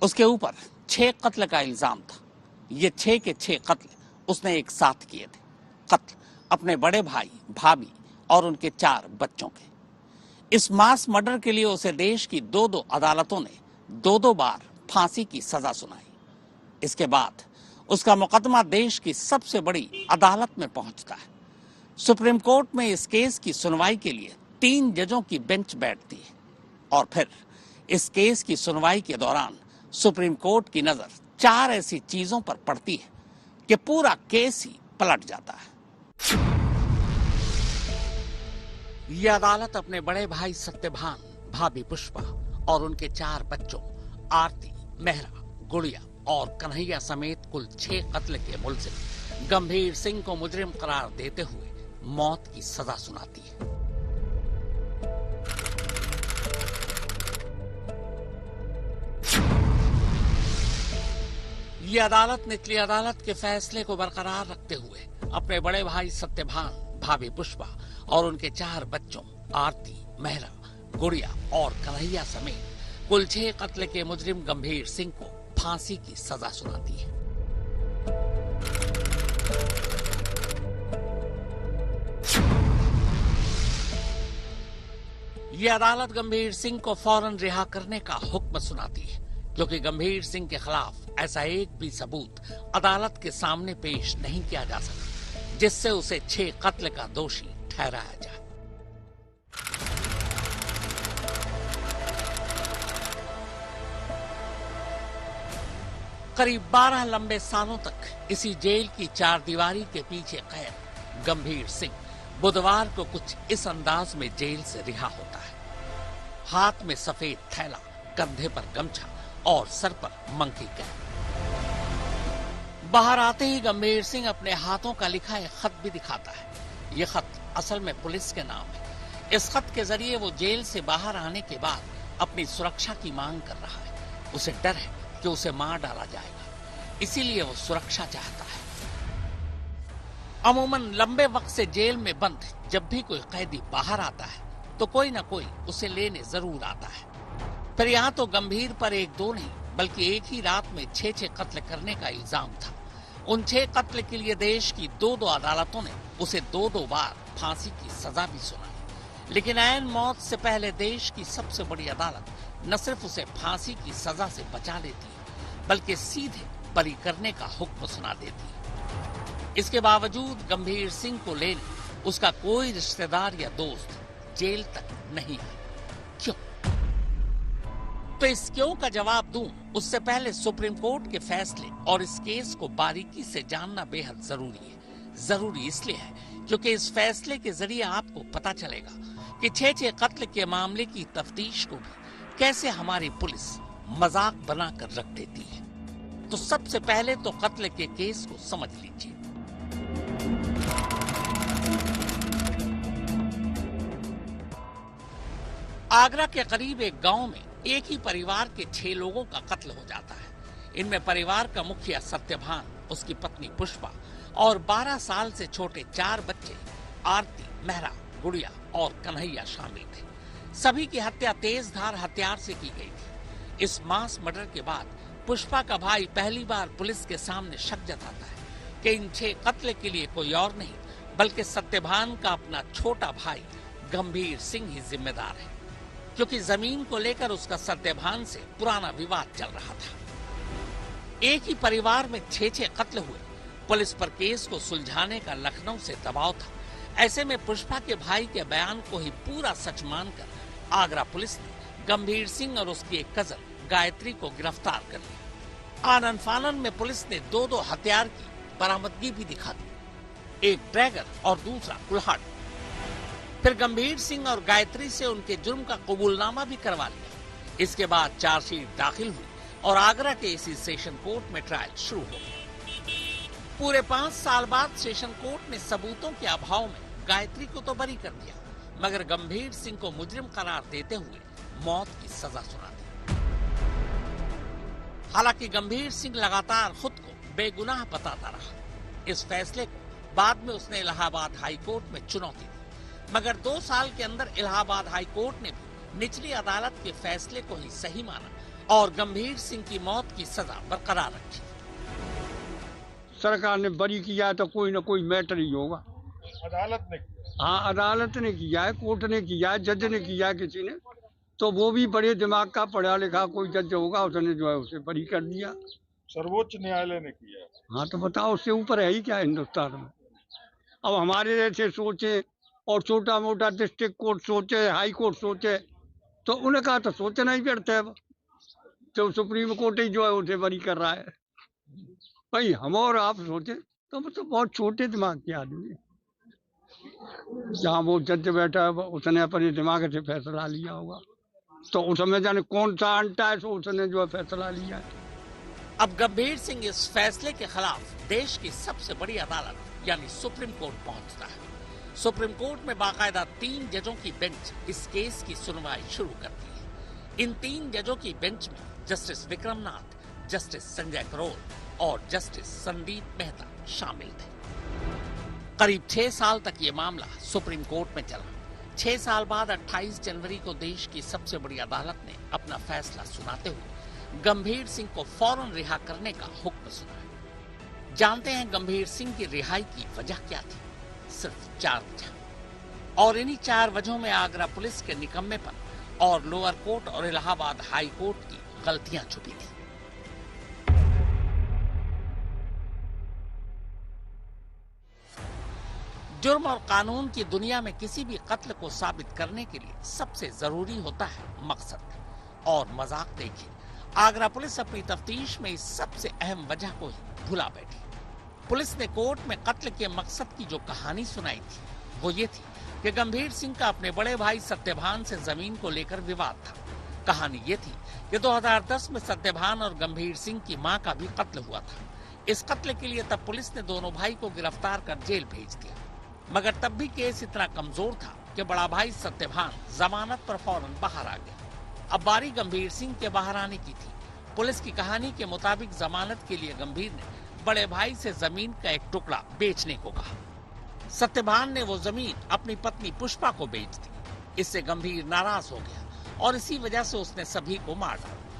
उसके ऊपर 6 कत्ल का इल्जाम था। ये 6 के 6 कत्ल उसने एक साथ किए थे। कत्ल अपने बड़े भाई, भाभी और उनके 4 बच्चों के। इस मास मर्डर के लिए उसे देश की 2-2 अदालतों ने 2-2 बार फांसी की सजा सुनाई। इसके बाद उसका मुकदमा देश की सबसे बड़ी अदालत में पहुंचता है। सुप्रीम कोर्ट में इस केस की सुनवाई के लिए 3 जजों की बेंच बैठती है और फिर इस केस की सुनवाई के दौरान सुप्रीम कोर्ट की नजर 4 ऐसी चीजों पर पड़ती है कि पूरा केस ही पलट जाता है। यह अदालत अपने बड़े भाई सत्यभान, भाभी पुष्पा और उनके 4 बच्चों आरती, मेहरा, गुड़िया और कन्हैया समेत कुल 6 कत्ल के मुलजिम गंभीर सिंह को मुजरिम करार देते हुए मौत की सजा सुनाती है। यह अदालत निचली अदालत के फैसले को बरकरार रखते हुए अपने बड़े भाई सत्यभान, भाभी पुष्पा और उनके 4 बच्चों आरती, मेहरा, गुड़िया और कन्हैया समेत कुल 6 कत्ल के मुजरिम गंभीर सिंह को फांसी की सजा सुनाती है। यह अदालत गंभीर सिंह को फौरन रिहा करने का हुक्म सुनाती है, क्योंकि गंभीर सिंह के खिलाफ ऐसा एक भी सबूत अदालत के सामने पेश नहीं किया जा सका जिससे उसे 6 कत्ल का दोषी ठहराया जाए। करीब 12 लंबे सालों तक इसी जेल की 4 दीवारी के पीछे कैद गंभीर सिंह बुधवार को कुछ इस अंदाज में जेल से रिहा होता है। हाथ में सफेद थैला, कंधे पर गमछा और सर पर मंकी कैप। बाहर आते ही गंभीर सिंह अपने हाथों का लिखा एक खत भी दिखाता है। यह खत असल में पुलिस के नाम है। इस खत के जरिए वो जेल से बाहर आने के बाद अपनी सुरक्षा की मांग कर रहा है। उसे डर है कि उसे मार डाला जाएगा, इसीलिए वो सुरक्षा चाहता है। अमूमन लंबे वक्त से जेल में बंद जब भी कोई कैदी बाहर आता है तो कोई ना कोई उसे लेने जरूर आता है। फिर यहाँ तो गंभीर पर 1-2 नहीं बल्कि एक ही रात में 6-6 कत्ल करने का इल्जाम था। उन 6 कत्ल के लिए देश की 2-2 अदालतों ने उसे 2-2 बार फांसी की सजा भी सुनाई। लेकिन ऐन मौत से पहले देश की सबसे बड़ी अदालत न सिर्फ उसे फांसी की सजा से बचा लेती है बल्कि सीधे बरी करने का हुक्म सुना देती है। इसके बावजूद गंभीर सिंह को लेने उसका कोई रिश्तेदार या दोस्त जेल तक नहीं आया। क्यों? तो इस क्यों का जवाब दूं उससे पहले सुप्रीम कोर्ट के फैसले और इस केस को बारीकी से जानना बेहद जरूरी है। जरूरी इसलिए है क्योंकि इस फैसले के जरिए आपको पता चलेगा कि 6-6 कत्ल के मामले की तफ्तीश को भी कैसे हमारी पुलिस मजाक बनाकर रख देती है। तो सबसे पहले तो कत्ल के केस को समझ लीजिए। आगरा के करीब एक गांव में एक ही परिवार के 6 लोगों का कत्ल हो जाता है। इनमें परिवार का मुखिया सत्यभान, उसकी पत्नी पुष्पा और 12 साल से छोटे 4 बच्चे आरती, मेहरा, गुड़िया और कन्हैया शामिल थे। सभी की हत्या तेजधार हथियार से की गई थी। इस मास मर्डर के बाद पुष्पा का भाई पहली बार पुलिस के सामने शक जताता है कि इन 6 कत्ल के लिए कोई और नहीं बल्कि सत्यभान का अपना छोटा भाई गंभीर सिंह ही जिम्मेदार है, क्योंकि जमीन को लेकर उसका सत्यभान से पुराना विवाद चल रहा था। एक ही परिवार में 6-6 कत्ल हुए। पुलिस पर केस को सुलझाने का लखनऊ से दबाव था। ऐसे में पुष्पा के भाई के बयान को ही पूरा सच मानकर आगरा पुलिस ने गंभीर सिंह और उसकी एक कजन गायत्री को गिरफ्तार कर लिया। आनन फानन में पुलिस ने 2-2 हथियार की बरामदगी भी दिखा दी, एक ड्रैगन और दूसरा कुल्हाड़ी। फिर गंभीर सिंह और गायत्री से उनके जुर्म का कबूलनामा भी करवा लिया। इसके बाद चार्जशीट दाखिल हुई और आगरा के इसी सेशन कोर्ट में ट्रायल शुरू हो गया। पूरे 5 साल बाद सेशन कोर्ट ने सबूतों के अभाव में गायत्री को तो बरी कर दिया, मगर गंभीर सिंह को मुजरिम करार देते हुए मौत की सजा सुना दी। हालांकि गंभीर सिंह लगातार खुद को बेगुनाह बताता रहा। इस फैसले को बाद में उसने इलाहाबाद हाई कोर्ट में चुनौती दी, मगर 2 साल के अंदर इलाहाबाद हाई कोर्ट ने भी निचली अदालत के फैसले को ही सही माना और गंभीर सिंह की मौत की सजा बरकरार रखी। सरकार ने बरी किया है तो कोई ना कोई मैटर ही होगा। अदालत ने किया। हाँ, अदालत ने किया है, कोर्ट ने किया है, जज ने किया है, किसी ने तो वो भी बड़े दिमाग का पढ़ा लिखा कोई जज होगा, उसने जो है उसे बरी कर दिया। सर्वोच्च न्यायालय ने किया। हाँ तो बताओ, उससे ऊपर है ही क्या हिंदुस्तान में। अब हमारे जैसे सोचे और छोटा मोटा डिस्ट्रिक्ट कोर्ट सोचे, हाई कोर्ट सोचे, तो उन्हें कहा तो सोचना ही पड़ता है। तो सुप्रीम कोर्ट ही जो है उसे बरी कर रहा है। भाई हम और आप सोचे तो मतलब बहुत छोटे दिमाग के आदमी है। जहाँ वो जज बैठा है उसने अपने दिमाग से फैसला लिया होगा, तो उसमें जाने कौन सा अंटा है, तो उसने जो है फैसला लिया है। अब गंभीर सिंह इस फैसले के खिलाफ देश की सबसे बड़ी अदालत यानी सुप्रीम कोर्ट पहुंचता है। सुप्रीम कोर्ट में बाकायदा 3 जजों की बेंच इस केस की सुनवाई शुरू करती है। इन 3 जजों की बेंच में जस्टिस विक्रमनाथ, जस्टिस संजय करोल और जस्टिस संदीप मेहता शामिल थे। करीब 6 साल तक ये मामला सुप्रीम कोर्ट में चला। 6 साल बाद 28 जनवरी को देश की सबसे बड़ी अदालत ने अपना फैसला सुनाते हुए गंभीर सिंह को फौरन रिहा करने का हुक्म सुनाया। जानते हैं गंभीर सिंह की रिहाई की वजह क्या थी? सिर्फ 4 वजह, और इन्हीं 4 वजहों में आगरा पुलिस के निकम्मेपन और लोअर कोर्ट और इलाहाबाद हाई कोर्ट की गलतियां छुपी थी। जुर्म और कानून की दुनिया में किसी भी कत्ल को साबित करने के लिए सबसे जरूरी होता है मकसद। और मजाक देखिए, आगरा पुलिस अपनी तफ्तीश में इस सबसे अहम वजह को ही भुला बैठी। पुलिस ने कोर्ट में कत्ल के मकसद की जो कहानी सुनाई थी वो ये थी कि गंभीर सिंह का अपने बड़े भाई सत्यभान से जमीन को लेकर विवाद था। कहानी ये थी कि 2010 में सत्यभान और गंभीर सिंह की मां का भी कत्ल हुआ था। इस कत्ल के लिए तब पुलिस ने दोनों भाई को गिरफ्तार कर जेल भेज दिया, मगर तब भी केस इतना कमजोर था कि बड़ा भाई सत्यभान जमानत पर फौरन बाहर आ गया। अब बारी गंभीर सिंह के बाहर आने की थी। पुलिस की कहानी के मुताबिक जमानत के लिए गंभीर ने बड़े भाई से जमीन का एक टुकड़ा बेचने को कहा। सत्यभान ने वो जमीन अपनी पत्नी पुष्पा को बेच दी। इससे गंभीर नाराज हो गया और इसी वजह से उसने सभी को मार डाला।